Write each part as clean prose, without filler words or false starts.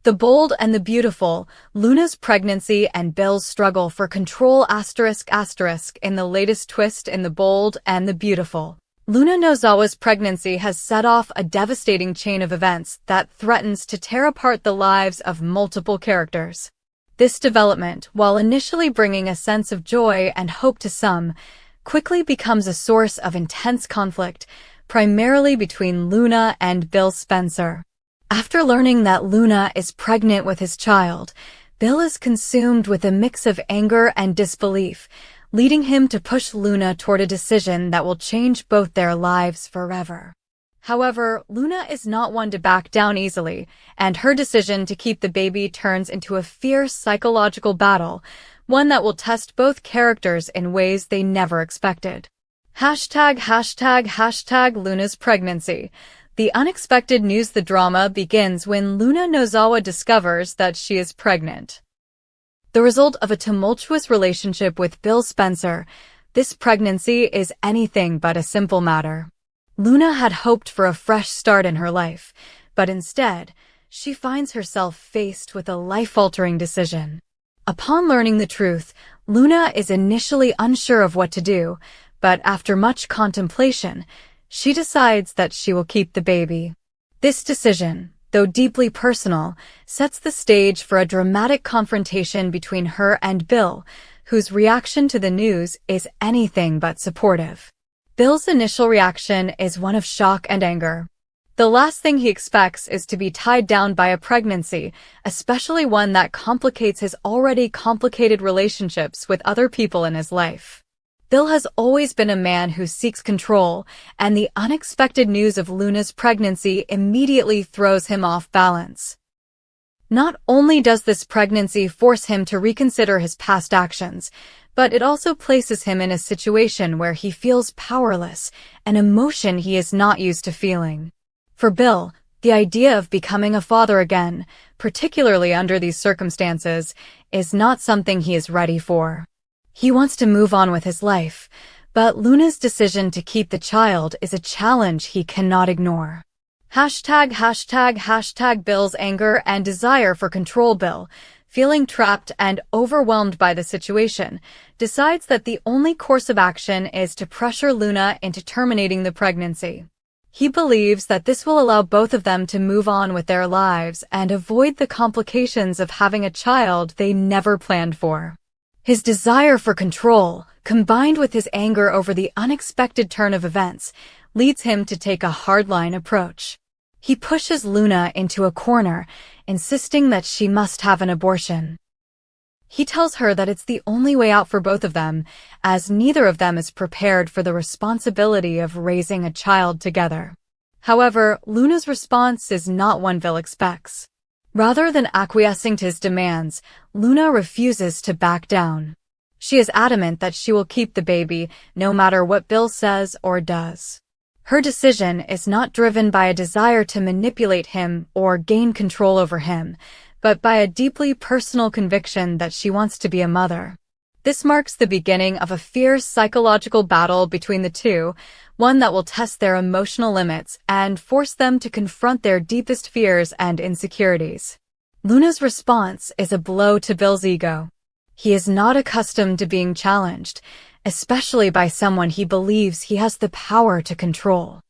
The Bold and the Beautiful, Luna's pregnancy and Bill's struggle for control *** in the latest twist in The Bold and the Beautiful. Luna Nozawa's pregnancy has set off a devastating chain of events that threatens to tear apart the lives of multiple characters. This development, while initially bringing a sense of joy and hope to some, quickly becomes a source of intense conflict, primarily between Luna and Bill Spencer. After learning that Luna is pregnant with his child, Bill is consumed with a mix of anger and disbelief, leading him to push Luna toward a decision that will change both their lives forever. However, Luna is not one to back down easily, and her decision to keep the baby turns into a fierce psychological battle, one that will test both characters in ways they never expected. ### Luna's pregnancy. The unexpected news. The drama begins when Luna Nozawa discovers that she is pregnant. The result of a tumultuous relationship with Bill Spencer, this pregnancy is anything but a simple matter. Luna had hoped for a fresh start in her life, but instead, she finds herself faced with a life-altering decision. Upon learning the truth, Luna is initially unsure of what to do, but after much contemplation, she decides that she will keep the baby. This decision, though deeply personal, sets the stage for a dramatic confrontation between her and Bill, whose reaction to the news is anything but supportive. Bill's initial reaction is one of shock and anger. The last thing he expects is to be tied down by a pregnancy, especially one that complicates his already complicated relationships with other people in his life. Bill has always been a man who seeks control, and the unexpected news of Luna's pregnancy immediately throws him off balance. Not only does this pregnancy force him to reconsider his past actions, but it also places him in a situation where he feels powerless, an emotion he is not used to feeling. For Bill, the idea of becoming a father again, particularly under these circumstances, is not something he is ready for. He wants to move on with his life, but Luna's decision to keep the child is a challenge he cannot ignore. ## Bill's anger and desire for control. Bill, feeling trapped and overwhelmed by the situation, decides that the only course of action is to pressure Luna into terminating the pregnancy. He believes that this will allow both of them to move on with their lives and avoid the complications of having a child they never planned for. His desire for control, combined with his anger over the unexpected turn of events, leads him to take a hardline approach. He pushes Luna into a corner, insisting that she must have an abortion. He tells her that it's the only way out for both of them, as neither of them is prepared for the responsibility of raising a child together. However, Luna's response is not one Bill expects. Rather than acquiescing to his demands, Luna refuses to back down. She is adamant that she will keep the baby, no matter what Bill says or does. Her decision is not driven by a desire to manipulate him or gain control over him, but by a deeply personal conviction that she wants to be a mother. This marks the beginning of a fierce psychological battle between the two, one that will test their emotional limits and force them to confront their deepest fears and insecurities. Luna's response is a blow to Bill's ego. He is not accustomed to being challenged, especially by someone he believes he has the power to control.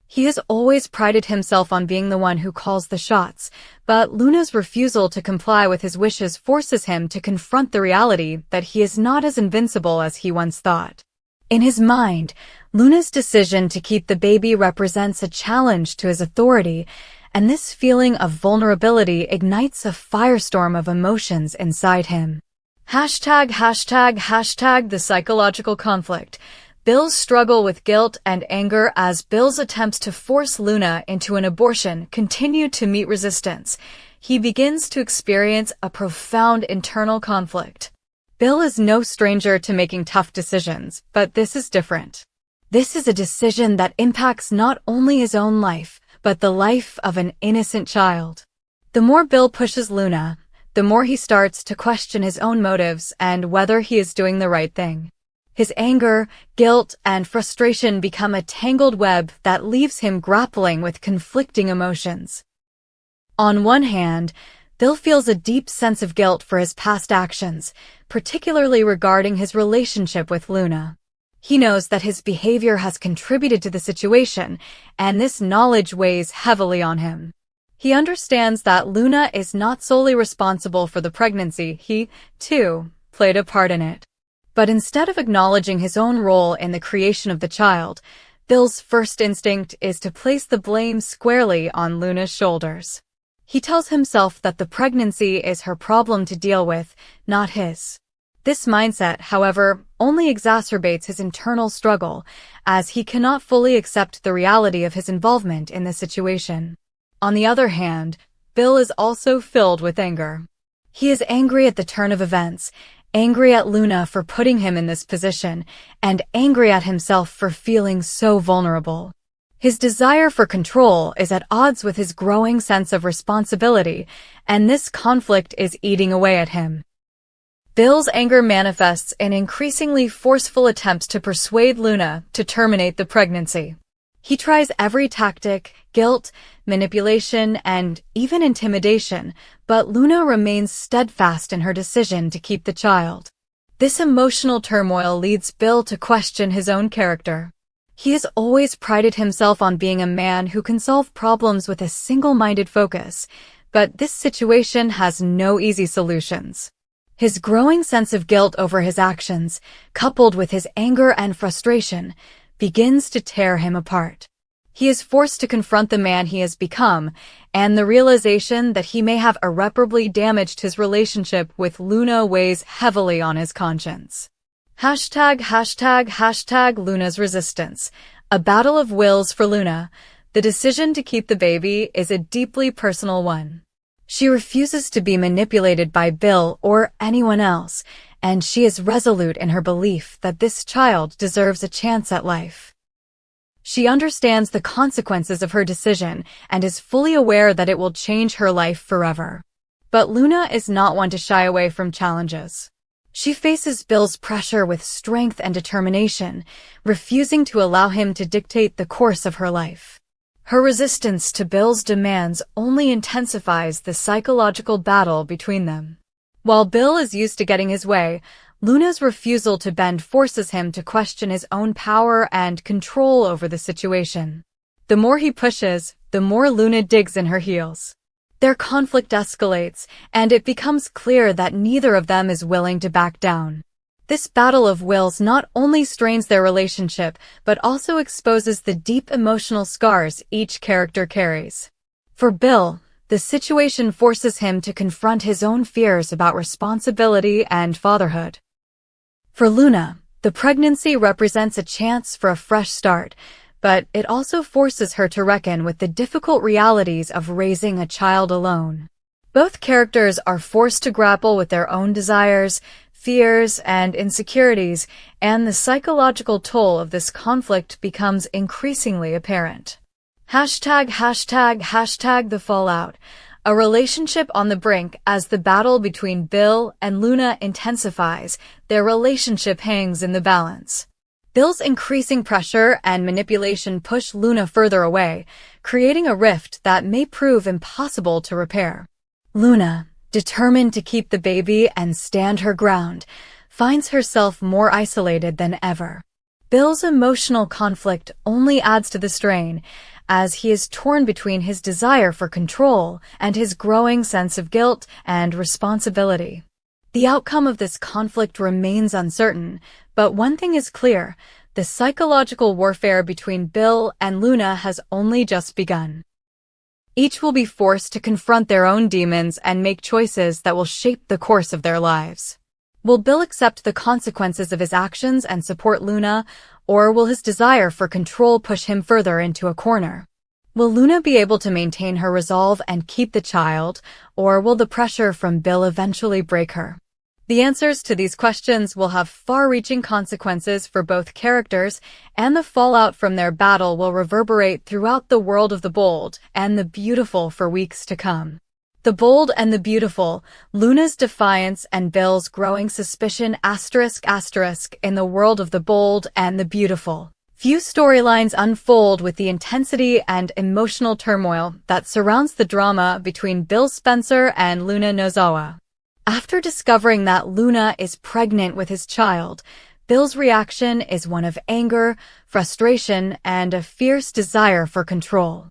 He has always prided himself on being the one who calls the shots, but Luna's refusal to comply with his wishes forces him to confront the reality that he is not as invincible as he once thought. In his mind, Luna's decision to keep the baby represents a challenge to his authority, and this feeling of vulnerability ignites a firestorm of emotions inside him. ## The psychological conflict. Bill's struggle with guilt and anger as Bill's attempts to force Luna into an abortion continue to meet resistance. He begins to experience a profound internal conflict. Bill is no stranger to making tough decisions, but this is different. This is a decision that impacts not only his own life, but the life of an innocent child. The more Bill pushes Luna, the more he starts to question his own motives and whether he is doing the right thing. His anger, guilt, and frustration become a tangled web that leaves him grappling with conflicting emotions. On one hand, Bill feels a deep sense of guilt for his past actions, particularly regarding his relationship with Luna. He knows that his behavior has contributed to the situation, and this knowledge weighs heavily on him. He understands that Luna is not solely responsible for the pregnancy. He, too, played a part in it. But instead of acknowledging his own role in the creation of the child, Bill's first instinct is to place the blame squarely on Luna's shoulders. He tells himself that the pregnancy is her problem to deal with, not his. This mindset, however, only exacerbates his internal struggle, as he cannot fully accept the reality of his involvement in the situation. On the other hand, Bill is also filled with anger. He is angry at the turn of events, angry at Luna for putting him in this position, and angry at himself for feeling so vulnerable. His desire for control is at odds with his growing sense of responsibility, and this conflict is eating away at him. Bill's anger manifests in increasingly forceful attempts to persuade Luna to terminate the pregnancy. He tries every tactic, guilt, manipulation, and even intimidation, but Luna remains steadfast in her decision to keep the child. This emotional turmoil leads Bill to question his own character. He has always prided himself on being a man who can solve problems with a single-minded focus, but this situation has no easy solutions. His growing sense of guilt over his actions, coupled with his anger and frustration, begins to tear him apart. He is forced to confront the man he has become, and the realization that he may have irreparably damaged his relationship with Luna weighs heavily on his conscience. #Luna's resistance. A battle of wills for Luna. The decision to keep the baby is a deeply personal one. She refuses to be manipulated by Bill or anyone else, and she is resolute in her belief that this child deserves a chance at life. She understands the consequences of her decision and is fully aware that it will change her life forever. But Luna is not one to shy away from challenges. She faces Bill's pressure with strength and determination, refusing to allow him to dictate the course of her life. Her resistance to Bill's demands only intensifies the psychological battle between them. While Bill is used to getting his way, Luna's refusal to bend forces him to question his own power and control over the situation. The more he pushes, the more Luna digs in her heels. Their conflict escalates, and it becomes clear that neither of them is willing to back down. This battle of wills not only strains their relationship, but also exposes the deep emotional scars each character carries. For Bill, the situation forces him to confront his own fears about responsibility and fatherhood. For Luna, the pregnancy represents a chance for a fresh start, but it also forces her to reckon with the difficult realities of raising a child alone. Both characters are forced to grapple with their own desires, fears, and insecurities, and the psychological toll of this conflict becomes increasingly apparent. #The fallout. A relationship on the brink. As the battle between Bill and Luna intensifies, their relationship hangs in the balance. Bill's increasing pressure and manipulation push Luna further away, creating a rift that may prove impossible to repair. Luna, determined to keep the baby and stand her ground, finds herself more isolated than ever. Bill's emotional conflict only adds to the strain, as he is torn between his desire for control and his growing sense of guilt and responsibility. The outcome of this conflict remains uncertain, but one thing is clear: the psychological warfare between Bill and Luna has only just begun. Each will be forced to confront their own demons and make choices that will shape the course of their lives. Will Bill accept the consequences of his actions and support Luna, or will his desire for control push him further into a corner? Will Luna be able to maintain her resolve and keep the child, or will the pressure from Bill eventually break her? The answers to these questions will have far-reaching consequences for both characters, and the fallout from their battle will reverberate throughout the world of the bold and the beautiful for weeks to come. The bold and the beautiful, Luna's defiance and Bill's growing suspicion *** in the world of the bold and the beautiful. Few storylines unfold with the intensity and emotional turmoil that surrounds the drama between Bill Spencer and Luna Nozawa. After discovering that Luna is pregnant with his child, Bill's reaction is one of anger, frustration, and a fierce desire for control.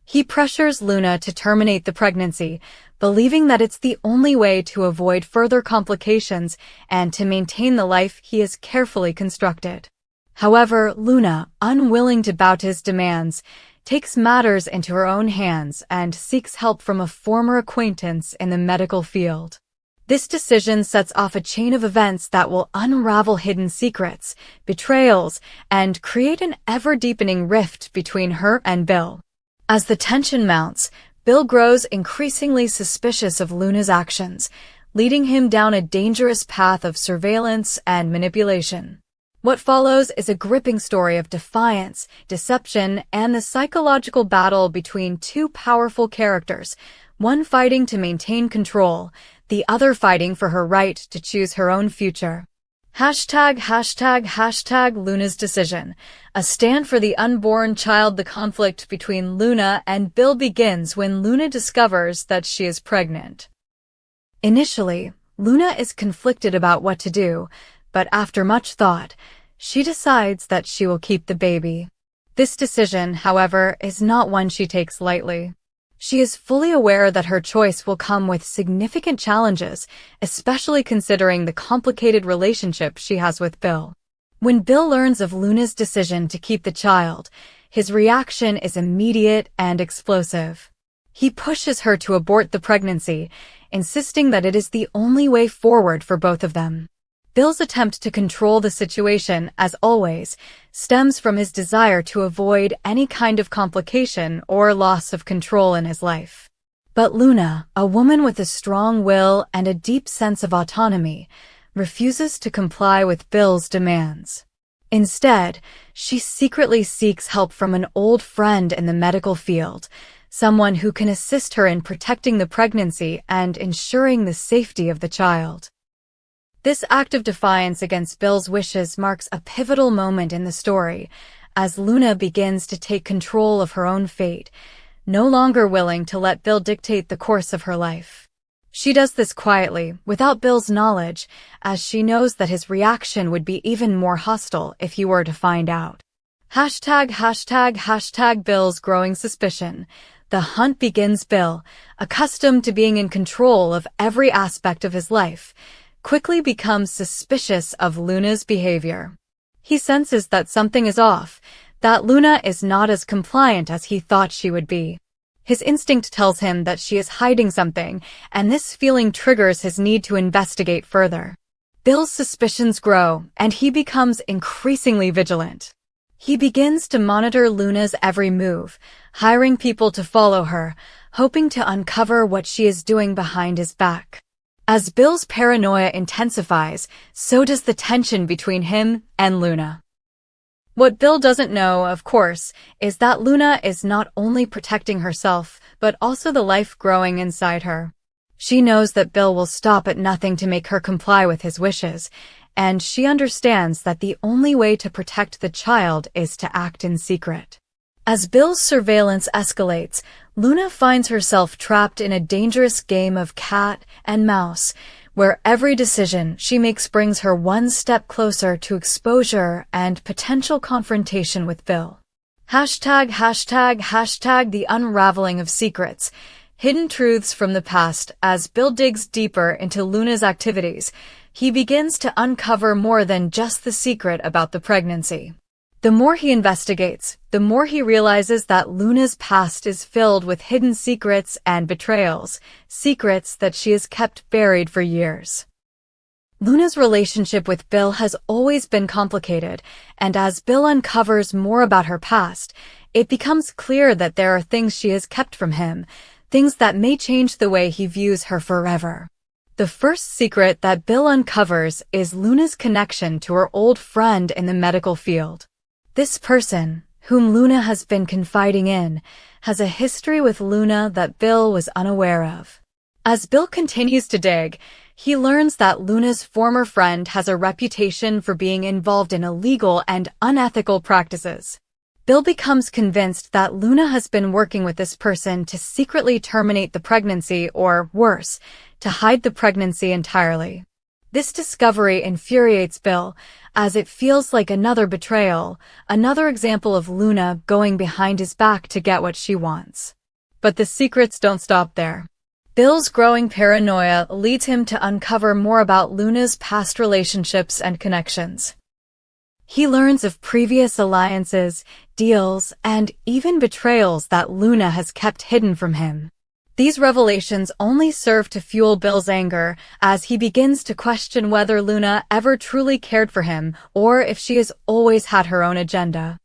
He pressures Luna to terminate the pregnancy, believing that it's the only way to avoid further complications and to maintain the life he has carefully constructed. However, Luna, unwilling to bow to his demands, takes matters into her own hands and seeks help from a former acquaintance in the medical field. This decision sets off a chain of events that will unravel hidden secrets, betrayals, and create an ever-deepening rift between her and Bill. As the tension mounts, Bill grows increasingly suspicious of Luna's actions, leading him down a dangerous path of surveillance and manipulation. What follows is a gripping story of defiance, deception, and the psychological battle between two powerful characters, one fighting to maintain control, the other fighting for her right to choose her own future. #Luna's decision. A stand for the unborn child. The conflict between Luna and Bill begins when Luna discovers that she is pregnant. Initially, Luna is conflicted about what to do, but after much thought, she decides that she will keep the baby. This decision, however, is not one she takes lightly. She is fully aware that her choice will come with significant challenges, especially considering the complicated relationship she has with Bill. When Bill learns of Luna's decision to keep the child, his reaction is immediate and explosive. He pushes her to abort the pregnancy, insisting that it is the only way forward for both of them. Bill's attempt to control the situation, as always, stems from his desire to avoid any kind of complication or loss of control in his life. But Luna, a woman with a strong will and a deep sense of autonomy, refuses to comply with Bill's demands. Instead, she secretly seeks help from an old friend in the medical field, someone who can assist her in protecting the pregnancy and ensuring the safety of the child. This act of defiance against Bill's wishes marks a pivotal moment in the story, as Luna begins to take control of her own fate, no longer willing to let Bill dictate the course of her life. She does this quietly, without Bill's knowledge, as she knows that his reaction would be even more hostile if he were to find out. Bill's growing suspicion. The hunt begins. Bill, accustomed to being in control of every aspect of his life, quickly becomes suspicious of Luna's behavior. He senses that something is off, that Luna is not as compliant as he thought she would be. His instinct tells him that she is hiding something, and this feeling triggers his need to investigate further. Bill's suspicions grow, and he becomes increasingly vigilant. He begins to monitor Luna's every move, hiring people to follow her, hoping to uncover what she is doing behind his back. As Bill's paranoia intensifies, so does the tension between him and Luna. What Bill doesn't know, of course, is that Luna is not only protecting herself, but also the life growing inside her. She knows that Bill will stop at nothing to make her comply with his wishes, and she understands that the only way to protect the child is to act in secret. As Bill's surveillance escalates, Luna finds herself trapped in a dangerous game of cat and mouse, where every decision she makes brings her one step closer to exposure and potential confrontation with Bill. The unraveling of secrets. Hidden truths from the past. As Bill digs deeper into Luna's activities, he begins to uncover more than just the secret about the pregnancy. The more he investigates, the more he realizes that Luna's past is filled with hidden secrets and betrayals, secrets that she has kept buried for years. Luna's relationship with Bill has always been complicated, and as Bill uncovers more about her past, it becomes clear that there are things she has kept from him, things that may change the way he views her forever. The first secret that Bill uncovers is Luna's connection to her old friend in the medical field. This person, whom Luna has been confiding in, has a history with Luna that Bill was unaware of. As Bill continues to dig, he learns that Luna's former friend has a reputation for being involved in illegal and unethical practices. Bill becomes convinced that Luna has been working with this person to secretly terminate the pregnancy or, worse, to hide the pregnancy entirely. This discovery infuriates Bill, as it feels like another betrayal, another example of Luna going behind his back to get what she wants. But the secrets don't stop there. Bill's growing paranoia leads him to uncover more about Luna's past relationships and connections. He learns of previous alliances, deals, and even betrayals that Luna has kept hidden from him. These revelations only serve to fuel Bill's anger as he begins to question whether Luna ever truly cared for him or if she has always had her own agenda.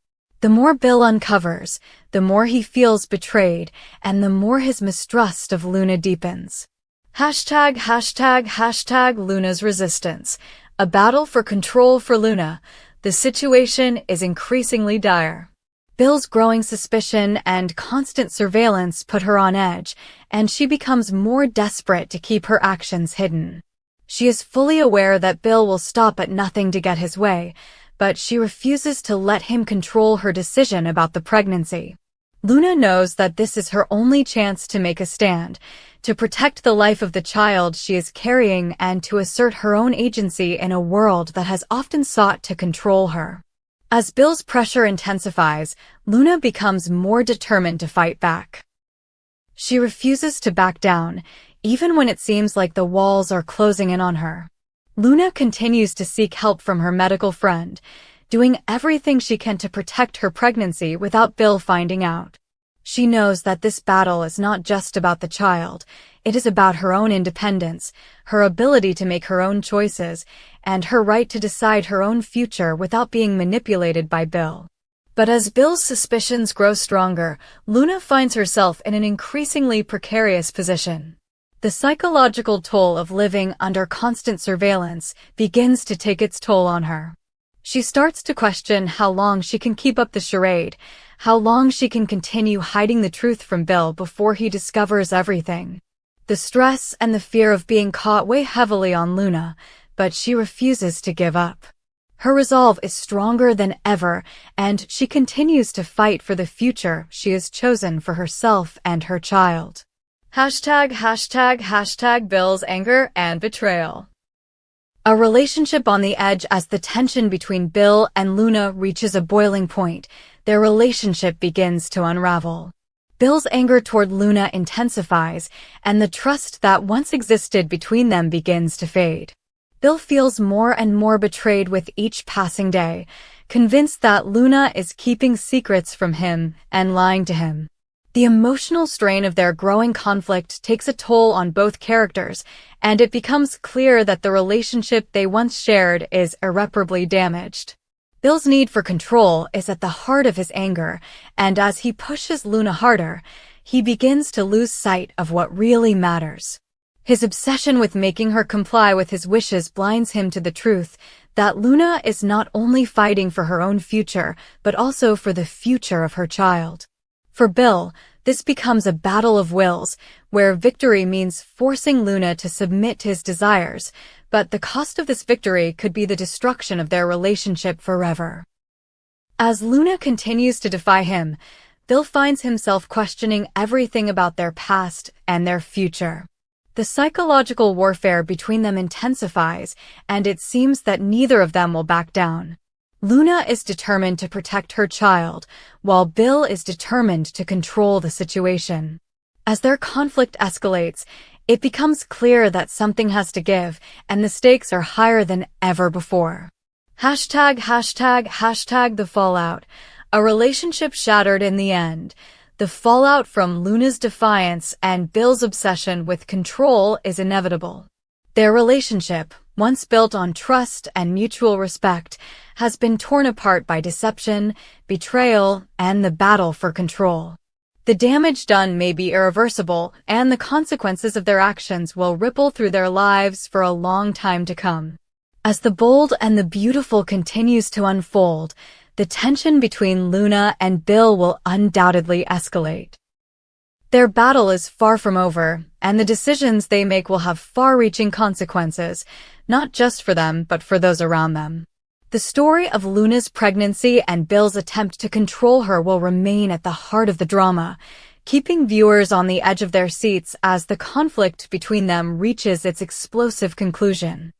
The more Bill uncovers, the more he feels betrayed and the more his mistrust of Luna deepens. #### Luna's resistance. A battle for control for Luna. The situation is increasingly dire. Bill's growing suspicion and constant surveillance put her on edge, and she becomes more desperate to keep her actions hidden. She is fully aware that Bill will stop at nothing to get his way, but she refuses to let him control her decision about the pregnancy. Luna knows that this is her only chance to make a stand, to protect the life of the child she is carrying and to assert her own agency in a world that has often sought to control her. As Bill's pressure intensifies, Luna becomes more determined to fight back. She refuses to back down, even when it seems like the walls are closing in on her. Luna continues to seek help from her medical friend, doing everything she can to protect her pregnancy without Bill finding out. She knows that this battle is not just about the child, it is about her own independence, her ability to make her own choices, and her right to decide her own future without being manipulated by Bill. But as Bill's suspicions grow stronger, Luna finds herself in an increasingly precarious position. The psychological toll of living under constant surveillance begins to take its toll on her. She starts to question how long she can keep up the charade, how long she can continue hiding the truth from Bill before he discovers everything. The stress and the fear of being caught weigh heavily on Luna, but she refuses to give up. Her resolve is stronger than ever, and she continues to fight for the future she has chosen for herself and her child. ### Bill's anger and betrayal. A relationship on the edge. As the tension between Bill and Luna reaches a boiling point, their relationship begins to unravel. Bill's anger toward Luna intensifies, and the trust that once existed between them begins to fade. Bill feels more and more betrayed with each passing day, convinced that Luna is keeping secrets from him and lying to him. The emotional strain of their growing conflict takes a toll on both characters, and it becomes clear that the relationship they once shared is irreparably damaged. Bill's need for control is at the heart of his anger, and as he pushes Luna harder, he begins to lose sight of what really matters. His obsession with making her comply with his wishes blinds him to the truth that Luna is not only fighting for her own future, but also for the future of her child. For Bill, this becomes a battle of wills, where victory means forcing Luna to submit to his desires, but the cost of this victory could be the destruction of their relationship forever. As Luna continues to defy him, Bill finds himself questioning everything about their past and their future. The psychological warfare between them intensifies, and it seems that neither of them will back down. Luna is determined to protect her child, while Bill is determined to control the situation. As their conflict escalates, it becomes clear that something has to give, and the stakes are higher than ever before. ### The fallout. A relationship shattered in the end. The fallout from Luna's defiance and Bill's obsession with control is inevitable. Their relationship, once built on trust and mutual respect, has been torn apart by deception, betrayal, and the battle for control. The damage done may be irreversible, and the consequences of their actions will ripple through their lives for a long time to come. As the bold and the beautiful continues to unfold, the tension between Luna and Bill will undoubtedly escalate. Their battle is far from over, and the decisions they make will have far-reaching consequences, not just for them, but for those around them. The story of Luna's pregnancy and Bill's attempt to control her will remain at the heart of the drama, keeping viewers on the edge of their seats as the conflict between them reaches its explosive conclusion.